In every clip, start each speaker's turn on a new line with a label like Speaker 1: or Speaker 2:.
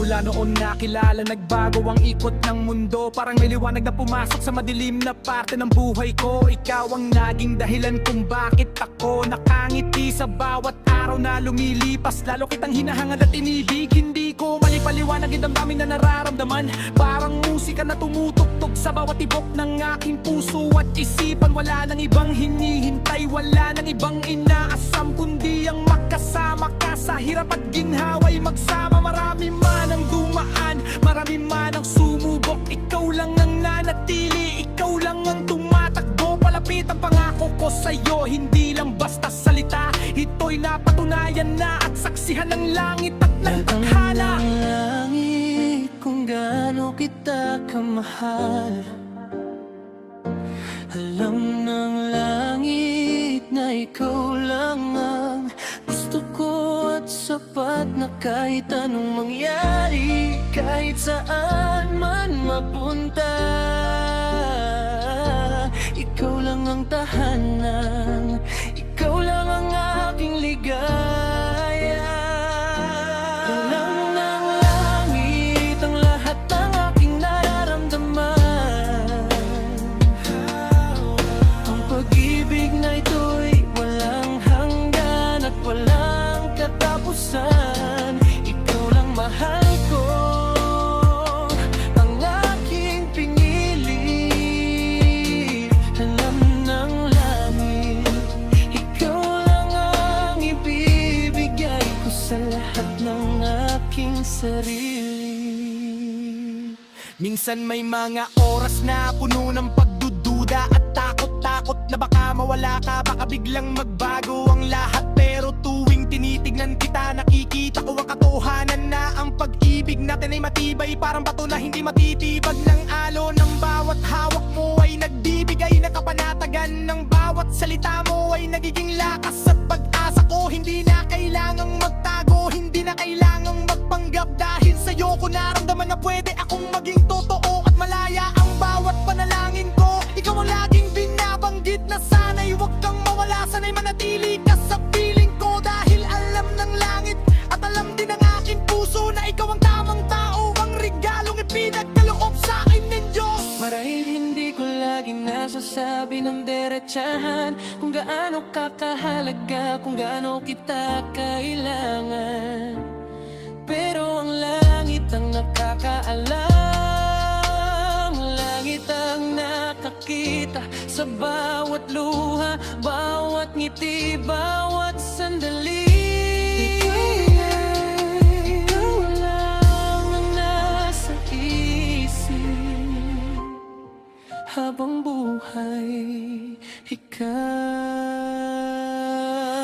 Speaker 1: Mula noon nakilala, nagbago ang ikot ng mundo. Parang may liwanag na pumasok sa madilim na parte ng buhay ko. Ikaw ang naging dahilan kung bakit ako nakangiti sa bawat araw na lumilipas. Lalo kitang hinahangad at inibig. Hindi ko malipaliwanag ang damdamin na nararamdaman. Parang musika na tumutugtog sa bawat tibok ng aking puso at isipan. Wala nang ibang hinihintay, wala nang ibang inaasam, kundi ang makasama ka sa hirap at ginhawa'y magsama. Marami man ang dumaan, marami man ang sumubok, ikaw lang ang nanatili, ikaw lang ang tumatakbo. Palapit ang pangako ko sa'yo, hindi lang basta salita. Ito'y napatunayan na at saksihan ng langit at ng tadhana.
Speaker 2: Alam ng langit kung gaano kita kamahal. Alam ng langit na ikaw lang ang gusto ko at sapat na kahit anong mangyari, kahit saan man mapunta. Ikaw lang ang tahanan, ikaw lang ang aking ligaya. Alam ng langit ang lahat ng aking nararamdaman. Ang pag-ibig na ito'y walang hanggan at walang katapusan. Ikaw lang mahal ko, ang aking pinili. Alam ng langit, ikaw lang ang ibibigay ko sa lahat ng aking sarili.
Speaker 1: Minsan may mga oras na puno ng pagdududa at takot na baka mawala ka, baka biglang magbago ang lahat. Pero tuwing tinitignan kita, nakikita ko ang katotohanan na ang pag-ibig natin ay matibay, parang bato na hindi matitibag ng alon. Ng bawat hawak mo ay nagbibigay na kapanatagan, ng bawat salita mo ay nagiging lakas at pag-asa ko. Hindi na kailangang magtago, hindi na kailangang magpanggap, dahil sa'yo ko naramdaman na pwede akong maging totoo at malaya ang bawat panalangin ko. Ikaw ang laging binabanggit na sana'y huwag kang mawala, sana'y manatili ka sa piling ko. Dahil alam ng langit at alam din ng aking puso na ikaw ang tamang tao, ang regalong ipinagkaloob sa akin ng Diyos.
Speaker 2: Marahil hindi ko laging nasasabi ng diretsahan kung gaano ka kahalaga, kung gaano kita kailangan. Pero ang langit ang nakakaalam, langit ang nakakita sa bawat luha, bawat ngiti, bawat sandali. Ikaw lang ang nasa isip habang buhay, ikaw.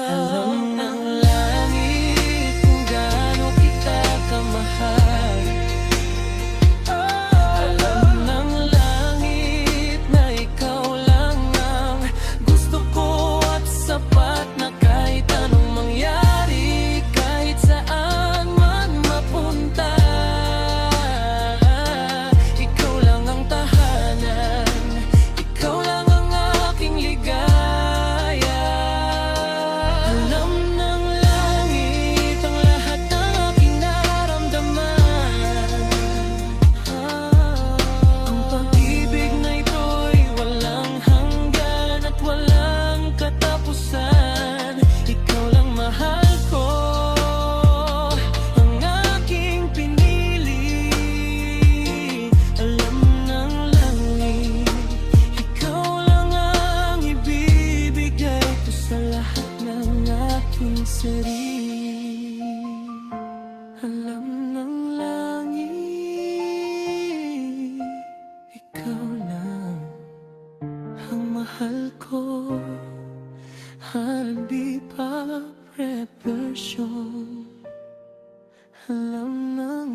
Speaker 2: Alam ng langit kung gaano kita kamahal. Alam ng langit na ikaw lang ang gusto ko at sapat na kahit anong mangyari, kahit saan man mapunta. Ikaw lang ang tahanan, ikaw lang ang aking ligaya. Alam ng langit ang lahat ng aking nararamdaman. Ang pag-ibig na ito'y walang hanggan at walang katapusan. Ikaw lang mahal ko, ang aking pinili. Alam ng langit, ikaw lang ang ibibigay ko sa lahat ng aking sarili. Alam ng langit, ikaw lang ang mahal ko, hindi pa version. Alam ng